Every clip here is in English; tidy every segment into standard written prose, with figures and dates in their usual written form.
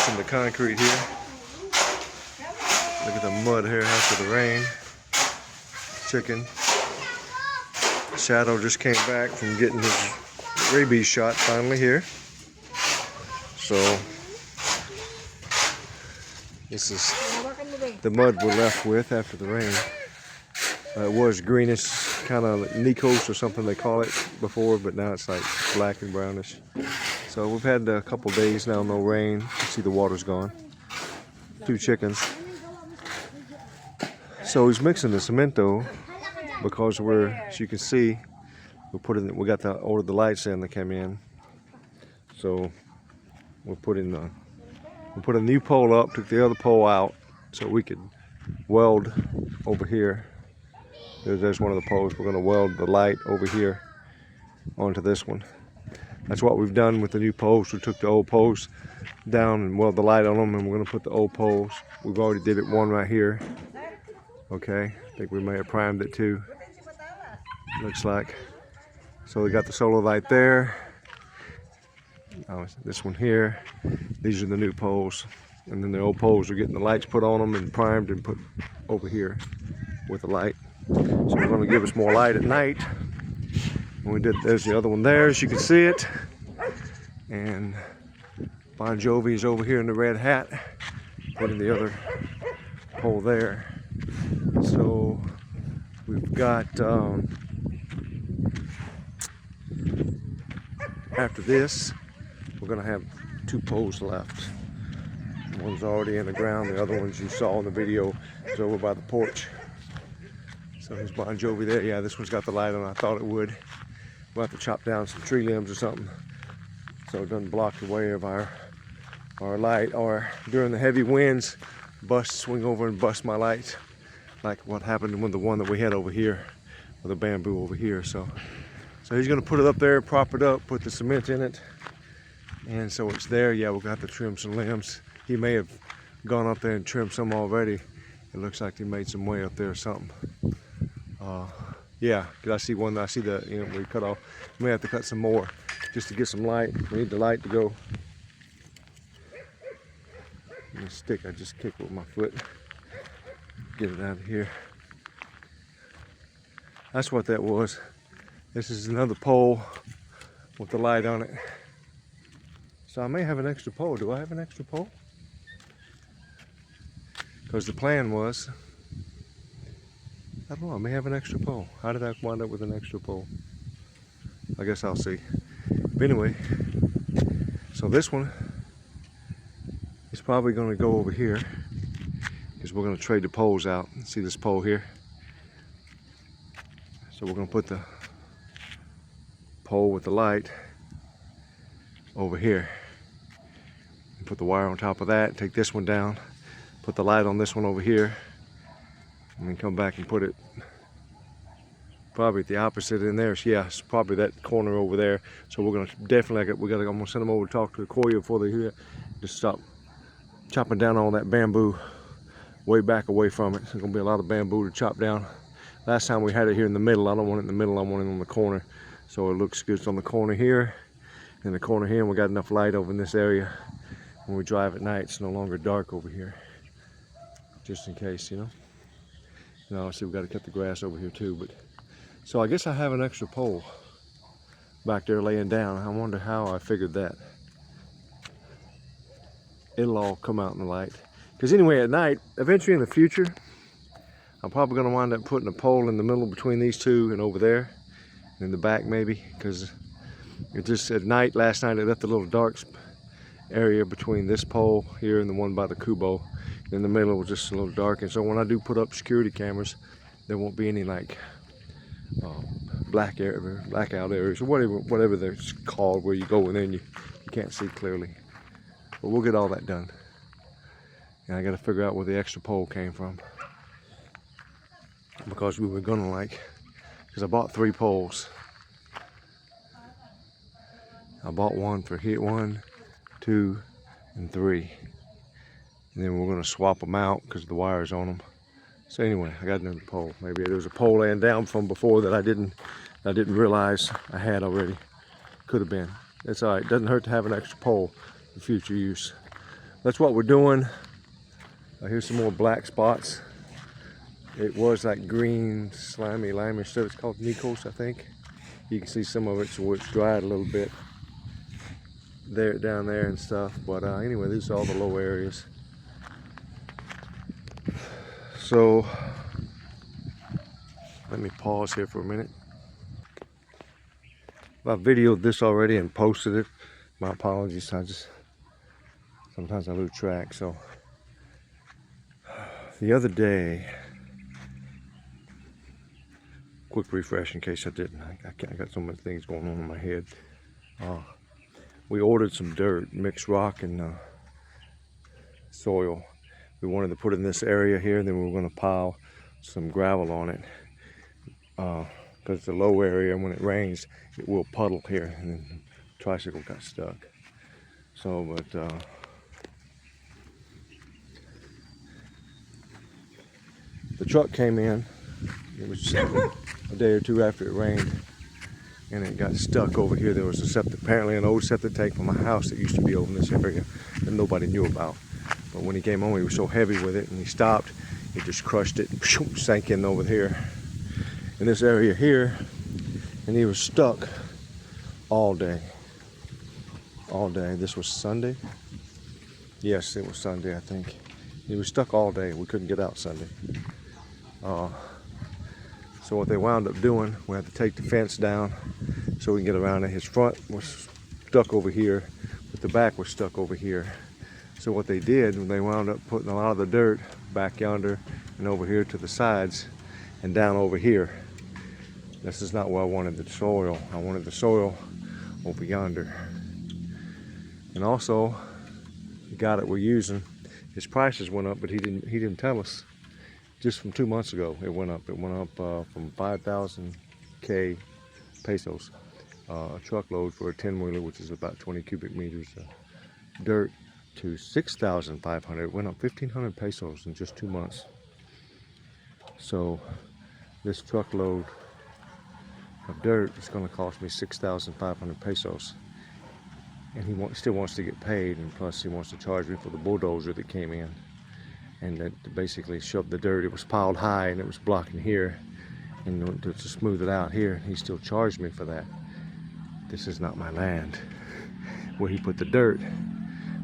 mixing the concrete here. Look at the mud here after the rain. Chicken. Shadow just came back from getting his rabies shot finally here. So this is the mud we're left with after the rain. It was greenish, kind of Nikos or something they call it before, but now it's like black and brownish. So we've had a couple days now, no rain. You see the water's gone. 2 chickens. So he's mixing the cemento because we're, as you can see, we got the ordered the lights in that came in. So we put a new pole up, took the other pole out so we could weld over here. There's one of the poles. We're going to weld the light over here onto this one. That's what we've done with the new poles. We took the old poles down and weld the light on them, and we're going to put the old poles. We've already did it one right here. Okay, I think we may have primed it too. Looks like. So we got the solar light there. This one here. These are the new poles, and then the old poles are getting the lights put on them and primed and put over here with the light. So we're going to give us more light at night. And we did. There's the other one there, as you can see it. And Bon Jovi is over here in the red hat, putting the other pole there. So we've got after this, we're going to have 2 poles left. One's already in the ground. The other ones you saw in the video is over by the porch. So there's Bon Jovi there. Yeah, this one's got the light on. I thought it would. We'll have to chop down some tree limbs or something so it doesn't block the way of our light. Or during the heavy winds, swing over and bust my lights, like what happened with the one that we had over here, with the bamboo over here. So he's going to put it up there, prop it up, put the cement in it, and so it's there. Yeah, we're going to have to trim some limbs. He may have gone up there and trimmed some already. It looks like he made some way up there or something. Yeah, because I see one. I see the we cut off. We may have to cut some more just to get some light. We need the light to go. The stick I just kicked with my foot. Get it out of here. That's what that was. This is another pole with the light on it. So I may have an extra pole. Do I have an extra pole? Because the plan was, I don't know, I may have an extra pole. How did I wind up with an extra pole? I guess I'll see. But anyway, so this one is probably going to go over here because we're going to trade the poles out. See this pole here? So we're going to put the pole with the light over here and put the wire on top of that. Take this one down, put the light on this one over here, and then come back and put it probably at the opposite in there. So yeah, it's probably that corner over there. So we're gonna definitely, I'm gonna send them over to talk to Koya before they hear, just stop chopping down all that bamboo way back away from it. There's gonna be a lot of bamboo to chop down. Last time we had it here in the middle. I don't want it in the middle, I want it on the corner. So it looks good. It's on the corner here, and the corner here, and we got enough light over in this area. When we drive at night, it's no longer dark over here. Just in case, you know. Now I see we got to cut the grass over here too, but so I guess I have an extra pole back there laying down. I wonder how I figured that. It'll all come out in the light. Because anyway, at night, eventually in the future, I'm probably going to wind up putting a pole in the middle between these two and over there, and in the back maybe, because it just at night, last night it left a little dark area between this pole here and the one by the Kubo. In the middle was just a little dark, and so when I do put up security cameras, there won't be any like blackout areas or whatever they're called, where you go in there and you can't see clearly. But we'll get all that done. And I got to figure out where the extra pole came from, because we were gonna because I bought 3 poles. I bought one for here, 1, 2, and 3. And then we're going to swap them out because the wire's on them. So anyway, I got another pole. Maybe there was a pole laying down from before that I didn't realize I had already. Could have been. It's all right. Doesn't hurt to have an extra pole for future use. that's what we're doing. Here's some more black spots. It was like green, slimy, limey stuff. It's called Nikos, I think. You can see some of it, so it's dried a little bit there, down there and stuff. But anyway, these are all the low areas. So let me pause here for a minute. I videoed this already and posted it. My apologies. Sometimes I lose track. So the other day, quick refresh in case I didn't. I got so many things going on in my head. We ordered some dirt, mixed rock and soil. We wanted to put it in this area here, and then we were going to pile some gravel on it. Because it's a low area, and when it rains, it will puddle here, and then the tricycle got stuck. So, but the truck came in. It was just a day or two after it rained, and it got stuck over here. There was apparently an old septic tank from my house that used to be over in this area that nobody knew about. But when he came home, he was so heavy with it, and he stopped. He just crushed it and sank in over here, in this area here, and he was stuck all day. All day. This was Sunday. Yes, it was Sunday, I think. He was stuck all day. We couldn't get out Sunday. So what they wound up doing, we had to take the fence down so we can get around it. His front was stuck over here, but the back was stuck over here. So what they did, they wound up putting a lot of the dirt back yonder and over here to the sides and down over here. This is not where I wanted the soil. I wanted the soil over yonder. And also, the guy that we're using, his prices went up, but he didn't tell us. Just from 2 months ago, it went up. It went up from 5,000 pesos, a truckload for a 10-wheeler, which is about 20 cubic meters of dirt, to 6,500. It went up 1,500 pesos in just 2 months. So this truckload of dirt is going to cost me 6,500 pesos. And he still wants to get paid, and plus he wants to charge me for the bulldozer that came in. And that basically shoved the dirt. It was piled high and it was blocking here, and to smooth it out here, he still charged me for that. This is not my land where he put the dirt,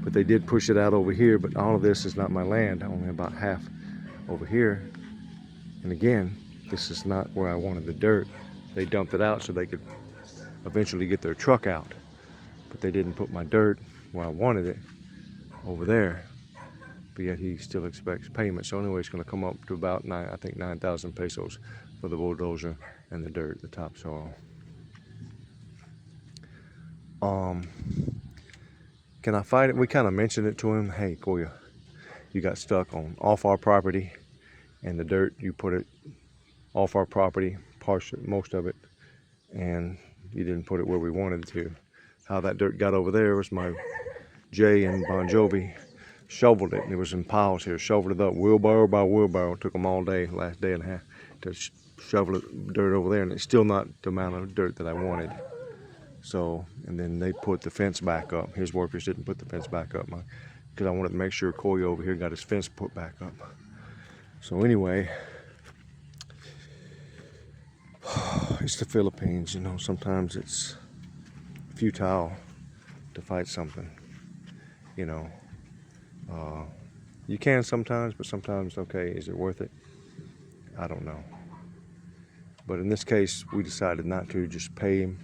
but they did push it out over here. But all of this is not my land, only about half over here. And again, this is not where I wanted the dirt. They dumped it out so they could eventually get their truck out, but they didn't put my dirt where I wanted it, over there. But yet he still expects payment. So anyway, it's going to come up to about 9,000 pesos for the bulldozer and the dirt, the topsoil. Can I fight it? We kind of mentioned it to him. Hey, Koya, you got stuck off our property, and the dirt, you put it off our property, most of it, and you didn't put it where we wanted it to. How that dirt got over there was my Jay and Bon Jovi shoveled it, and it was in piles here, shoveled it up wheelbarrow by wheelbarrow. It took them all day, last day and a half, to shovel dirt over there, and it's still not the amount of dirt that I wanted. So, and then they put the fence back up. His workers didn't put the fence back up because I wanted to make sure Koya over here got his fence put back up. So anyway, it's the Philippines, you know. Sometimes it's futile to fight something, you know. You can sometimes, but sometimes, okay, is it worth it? I don't know. But in this case, we decided not to, just pay him.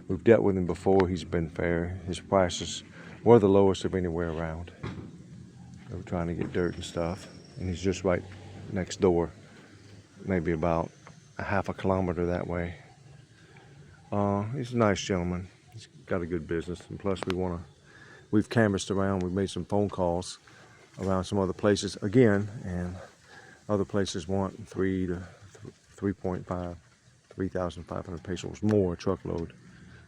We've dealt with him before. He's been fair. His prices were the lowest of anywhere around. They were trying to get dirt and stuff, and he's just right next door, maybe about a half a kilometer that way. He's a nice gentleman. He's got a good business, and plus we've canvassed around. We've made some phone calls around some other places again, and other places want 3,500 pesos more truckload.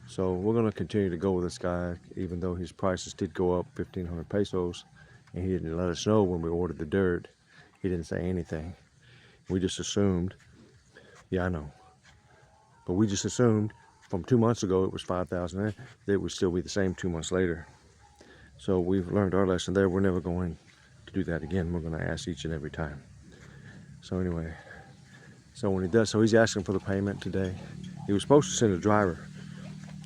So we're going to continue to go with this guy, even though his prices did go up 1,500 pesos, and he didn't let us know when we ordered the dirt. He didn't say anything. We just assumed, yeah, I know, but we just assumed from 2 months ago it was 5,000. It would still be the same 2 months later. So we've learned our lesson there. We're never going to do that again. We're going to ask each and every time. So anyway, so when he does, so he's asking for the payment today. He was supposed to send a driver,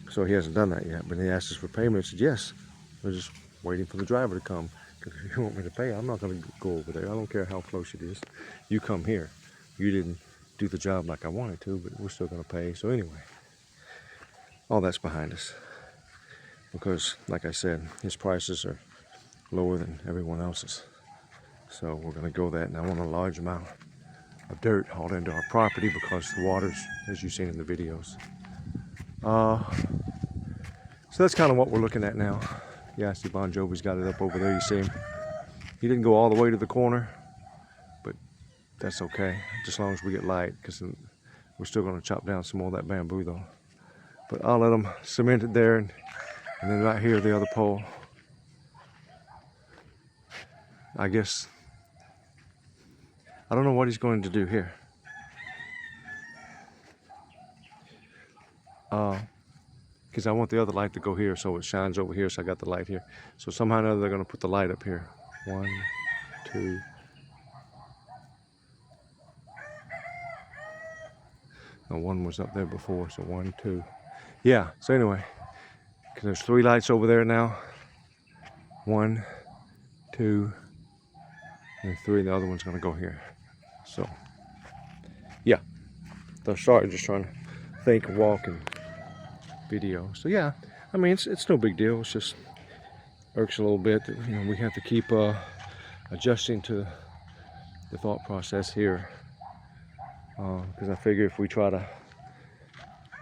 so he hasn't done that yet. But he asked us for payment. I said, yes. We're just waiting for the driver to come. Because if you want me to pay, I'm not going to go over there. I don't care how close it is. You come here. You didn't do the job like I wanted to, but we're still going to pay. So anyway, all that's behind us. Because, like I said, his prices are lower than everyone else's. So we're going to go that, and I want a large amount of dirt hauled into our property because the water's, as you've seen in the videos. So that's kind of what we're looking at now. Yeah, I see Bon Jovi's got it up over there, you see him. He didn't go all the way to the corner, but that's okay, just as long as we get light, because we're still going to chop down some more of that bamboo though. But I'll let him cement it there, and then right here, the other pole. I guess, I don't know what he's going to do here. Because I want the other light to go here so it shines over here, so I got the light here. So somehow or another they're going to put the light up here. 1, 2. No, one was up there before, so 1, 2. Yeah, so anyway, because there's 3 lights over there now. 1, 2, and 3. The other one's going to go here. So, yeah. Sorry, just trying to think and walk and video. So yeah, I mean, it's no big deal. It's just irks a little bit that, you know, we have to keep adjusting to the thought process here, because I figure if we try to,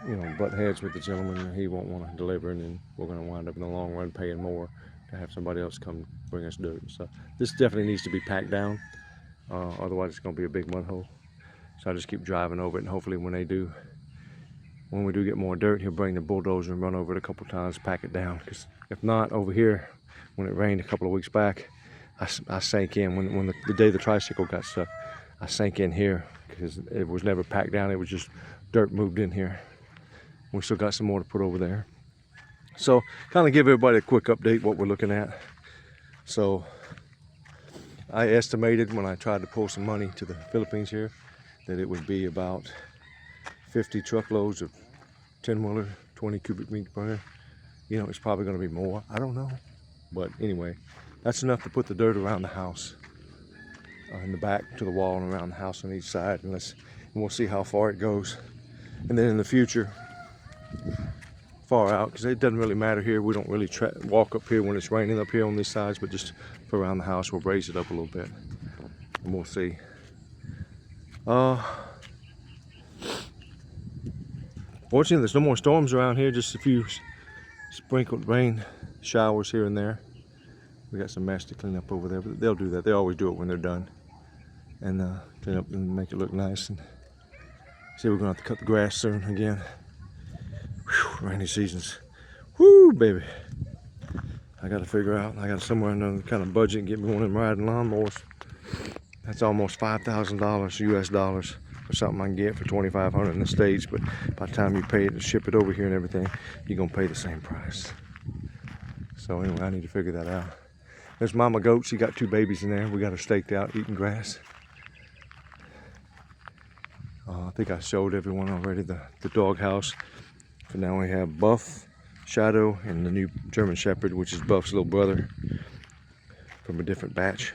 you know, butt heads with the gentleman, he won't want to deliver, and then we're going to wind up in the long run paying more to have somebody else come bring us dirt. So this definitely needs to be packed down, otherwise it's going to be a big mud hole. So I just keep driving over it, and hopefully when we do get more dirt, he'll bring the bulldozer and run over it a couple times, pack it down. Because if not, over here, when it rained a couple of weeks back, I sank in. When the day the tricycle got stuck, I sank in here because it was never packed down. It was just dirt moved in here. We still got some more to put over there. So kind of give everybody a quick update what we're looking at. So I estimated when I tried to pull some money to the Philippines here that it would be about 50 truckloads of 10-wheeler, 20 cubic meters per hour. You know, it's probably going to be more. I don't know. But anyway, that's enough to put the dirt around the house, in the back to the wall and around the house on each side. And we'll see how far it goes. And then in the future, far out, because it doesn't really matter here. We don't really walk up here when it's raining up here on these sides, but just for around the house, we'll raise it up a little bit. And we'll see. Fortunately, there's no more storms around here, just a few sprinkled rain showers here and there. We got some mess to clean up over there, but they'll do that. They always do it when they're done. And clean up and make it look nice. And see, we're gonna have to cut the grass soon again. Whew, rainy seasons. Woo, baby. I gotta figure out, I got somewhere another kind of budget and get me one of them riding lawnmowers. That's almost $5,000 US dollars. Or something I can get for $2,500 in the States, but by the time you pay it and ship it over here and everything, you're gonna pay the same price. So anyway, I need to figure that out. There's Mama Goat. She got 2 babies in there. We got her staked out eating grass. I think I showed everyone already the dog house. For now we have Buff, Shadow, and the new German Shepherd, which is Buff's little brother from a different batch,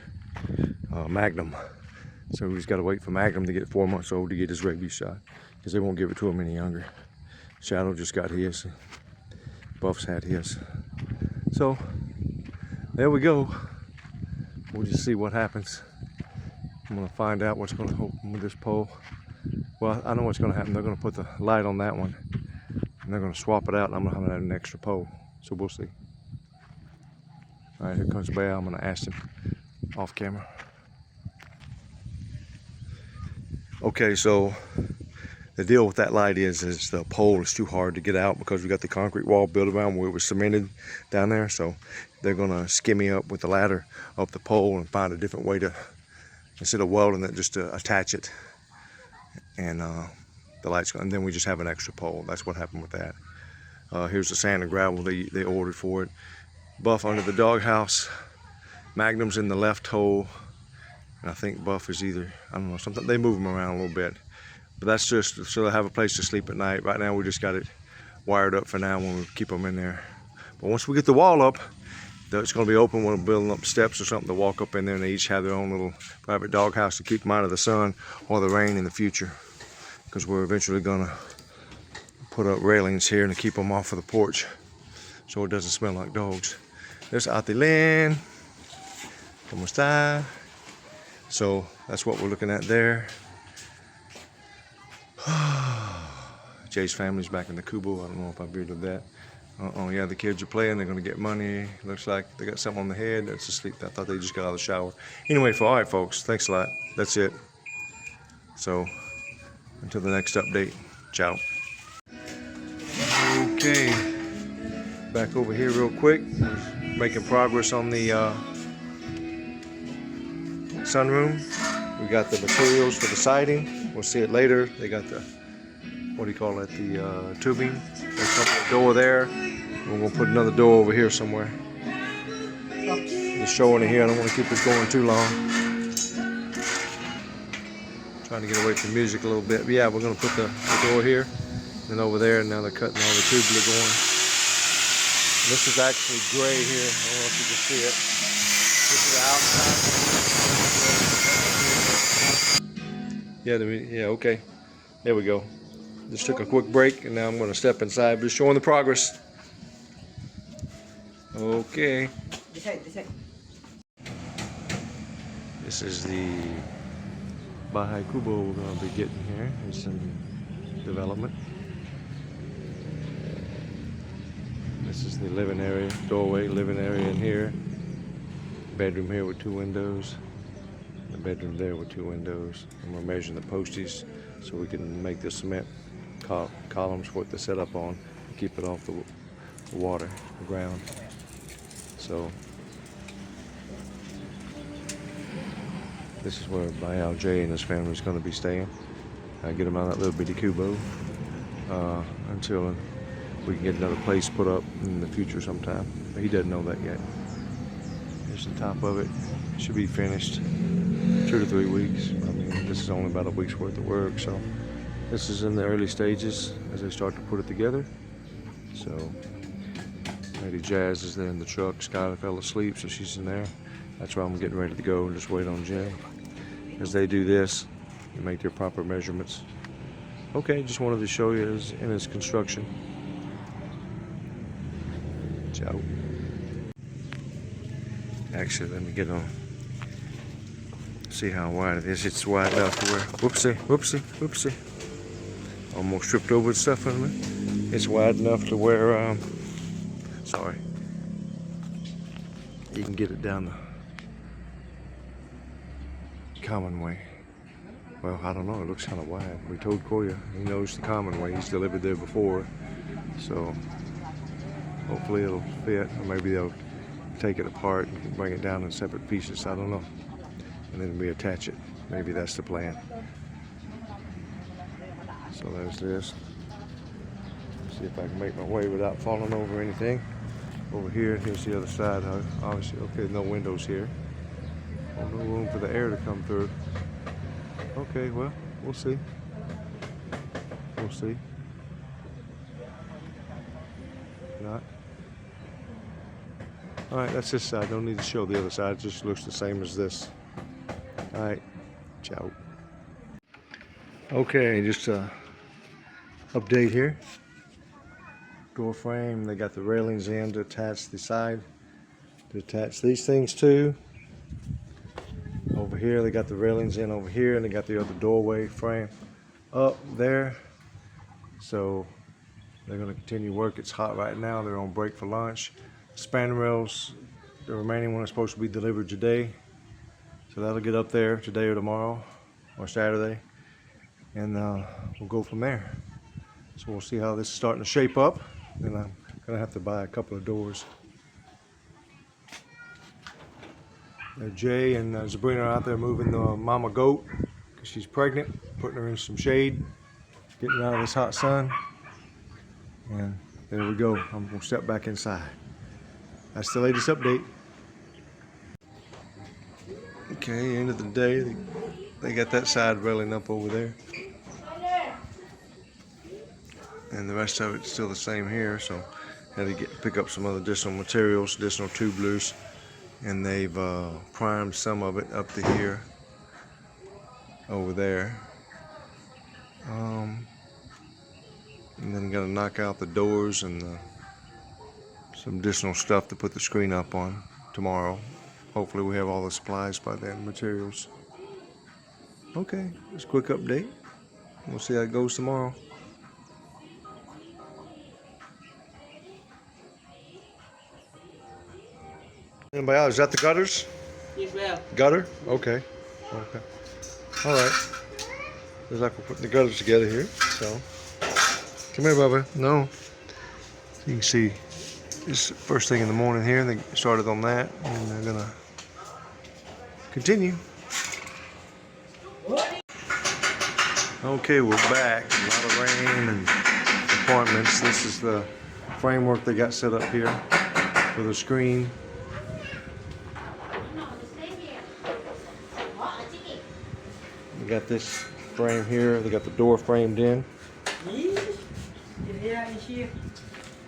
Magnum. So we just got to wait for Magnum to get 4 months old to get his rabies shot, because they won't give it to him any younger. Shadow just got his. Buff's had his. So there we go. We'll just see what happens. I'm going to find out what's going to happen with this pole. Well, I know what's going to happen. They're going to put the light on that one, and they're going to swap it out, and I'm going to have an extra pole. So we'll see. All right, here comes Bahay. I'm going to ask him off camera. Okay, so the deal with that light is the pole is too hard to get out because we got the concrete wall built around where it was cemented down there. So they're gonna skimmy up with the ladder up the pole and find a different way to, instead of welding it, just to attach it. And the lights, and then we just have an extra pole. That's what happened with that. Here's the sand and gravel they ordered for it. Buff under the doghouse. Magnum's in the left hole. And I think Buff is either, I don't know, something. They move them around a little bit. But that's just so they have a place to sleep at night. Right now we just got it wired up for now when we keep them in there. But once we get the wall up, it's going to be open. We're building up steps or something to walk up in there, and they each have their own little private doghouse to keep them out of the sun or the rain in the future. Because we're eventually going to put up railings here to keep them off of the porch so it doesn't smell like dogs. There's Ate Lynn. ¿Cómo está? So that's what we're looking at there. Jay's family's back in the Kubo. I don't know if I bearded that. Yeah, the kids are playing. They're going to get money. Looks like they got something on the head. That's asleep. I thought they just got out of the shower. Anyway, all right, folks. Thanks a lot. That's it. So, until the next update. Ciao. Okay. Back over here real quick. We're making progress on the sunroom. We got the materials for the siding. We'll see it later. They got the, what do you call it, the tubing. There's a door there. We're going to put another door over here somewhere. Just showing it here. I don't want to keep this going too long. Trying to get away from music a little bit. But yeah, we're going to put the door here and over there. And now they're cutting all the tubular going. This is actually gray here. I don't know if you can see it. This is the outside. Yeah, okay. There we go. Just took a quick break, and now I'm going to step inside. Just showing the progress. Okay. This is the Bahay Kubo we're going to be getting here. It's in development. This is the living area, doorway, living area in here. Bedroom here with 2 windows. The bedroom there with 2 windows. And we're measuring the posties so we can make the cement columns for it to set up on to keep it off the water, the ground. So this is where Bahay J and his family is going to be staying. Get him out of that little bitty Kubo until we can get another place put up in the future sometime. But he doesn't know that yet. Here's the top of it. Should be finished 2 to 3 weeks. I mean, this is only about a week's worth of work, so this is in the early stages as they start to put it together. So Lady Jazz is there in the truck. Skylar fell asleep, so she's in there. That's why I'm getting ready to go and just wait on Jim. As they do this, they make their proper measurements. Okay, just wanted to show you in its construction. Ciao. Actually, let me get on. See how wide it is. It's wide enough to where, whoopsie. Almost tripped over the stuff on me. It's wide enough to where, sorry. You can get it down the common way. Well, I don't know, it looks kind of wide. We told Koya, he knows the common way. He's delivered there before. So, hopefully it'll fit, or maybe they'll take it apart and bring it down in separate pieces. I don't know. And then reattach it. Maybe that's the plan. So there's this. See if I can make my way without falling over anything. Over here, here's the other side. Obviously, okay, no windows here. Oh, no room for the air to come through. Okay, well, we'll see. We'll see. Not. All right, that's this side. Don't need to show the other side. It just looks the same as this. All right, ciao. Okay, just update here. Door frame, they got the railings in to attach the side, to attach these things to. Over here, they got the railings in over here, and they got the other doorway frame up there. So they're going to continue work. It's hot right now. They're on break for lunch. Span rails, the remaining one is supposed to be delivered today. So that'll get up there today or tomorrow or Saturday. And we'll go from there. So we'll see how this is starting to shape up. And I'm going to have to buy a couple of doors. Jay and Sabrina are out there moving the mama goat because she's pregnant, putting her in some shade, getting her out of this hot sun. And there we go. I'm going to step back inside. That's the latest update. Okay, end of the day, they got that side railing up over there. And the rest of it's still the same here, so had to pick up some other additional materials, additional tubulars, and they've primed some of it up to here, over there. And then got to knock out the doors and some additional stuff to put the screen up on tomorrow. Hopefully we have all the supplies by then, materials. Okay, just a quick update. We'll see how it goes tomorrow. Anybody else? Is that the gutters? Yes, ma'am. Gutter? Okay. Okay. All right. Looks like we're putting the gutters together here. So, come here, Bubba. No. You can see it's first thing in the morning here. They started on that, and they're gonna continue. Okay, we're back. A lot of rain and appointments. This is the framework they got set up here for the screen. We got this frame here. They got the door framed in.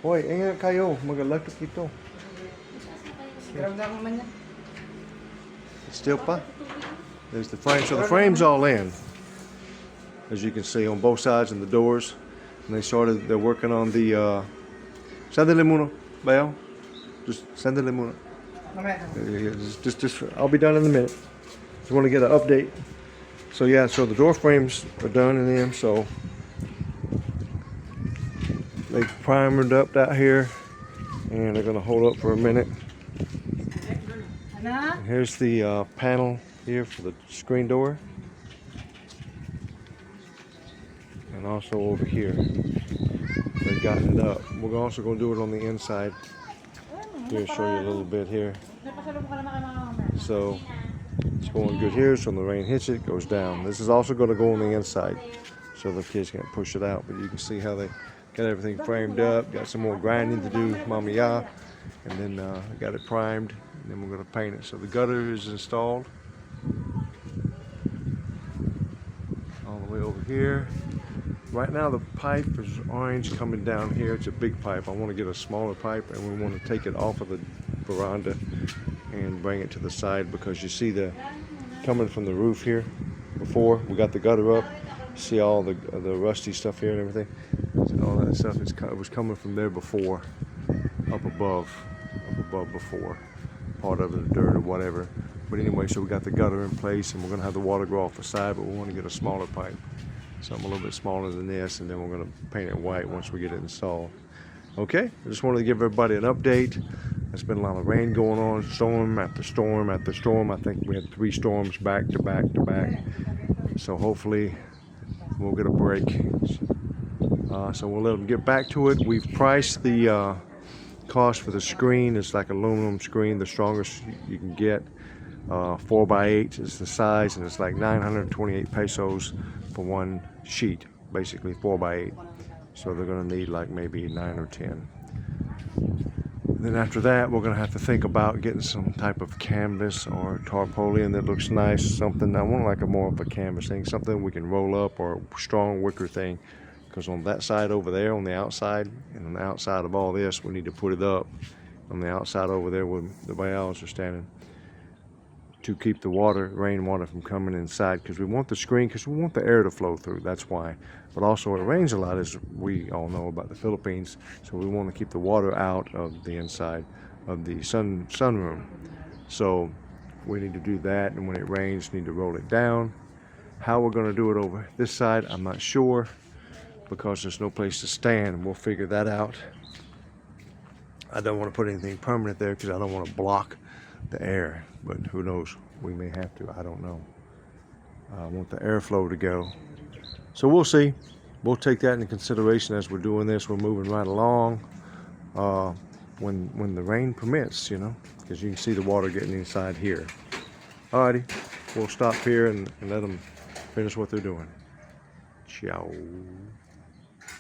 Hoy, ingat kayo. Mag-electric ito. Still pa? There's the frame. So the frame's all in, as you can see, on both sides and the doors. And they're working on the, sandali muna, Bayo. Just sandali muna. Just, I'll be done in a minute. Just want to get an update. So yeah, so the door frames are done in them, so they primered up out here, and they're gonna hold up for a minute. And here's the panel here for the screen door. And also over here, they've gotten it up. We're also gonna do it on the inside. Here, show you a little bit here. So it's going good here, so when the rain hits it, it goes down. This is also going to go on the inside, so the kids can't push it out. But you can see how they got everything framed up, got some more grinding to do, mama, and then got it primed, and then we're going to paint it. So the gutter is installed all the way over here. Right now the pipe is orange coming down here. It's a big pipe. I want to get a smaller pipe, and we want to take it off of the veranda and bring it to the side, because you see the coming from the roof here. Before we got the gutter up, see all the rusty stuff here and everything. All that stuff it was coming from there before, up above before, part of the dirt or whatever. But anyway, so we got the gutter in place, and we're gonna have the water go off the side, but we want to get a smaller pipe, something a little bit smaller than this, and then we're gonna paint it white once we get it installed. Okay, I just wanted to give everybody an update. There's been a lot of rain going on, storm after storm after storm. I think we had 3 storms back to back to back. So hopefully we'll get a break. So we'll let them get back to it. We've priced the cost for the screen. It's like aluminum screen, the strongest you can get. 4x8 is the size, and it's like 928 pesos for one sheet, basically 4x8. So they're gonna need like maybe 9 or 10. Then after that, we're gonna have to think about getting some type of canvas or tarpaulin that looks nice, something, I want like a more of a canvas thing, something we can roll up, or a strong wicker thing, because on that side over there, on the outside, and on the outside of all this, we need to put it up on the outside over there where the bales are standing, to keep the rainwater from coming inside, because we want the screen, because we want the air to flow through, that's why. But also it rains a lot, as we all know about the Philippines, so we want to keep the water out of the inside of the sunroom. So we need to do that, and when it rains, need to roll it down. How we're going to do it over this side, I'm not sure, because there's no place to stand. We'll figure that out. I don't want to put anything permanent there, because I don't want to block the air, but who knows, we may have to, I don't know. I want the airflow to go, so we'll see. We'll take that into consideration as we're doing this. We're moving right along, when the rain permits, you know, because you can see the water getting inside here. Alrighty, we'll stop here and let them finish what they're doing. Ciao.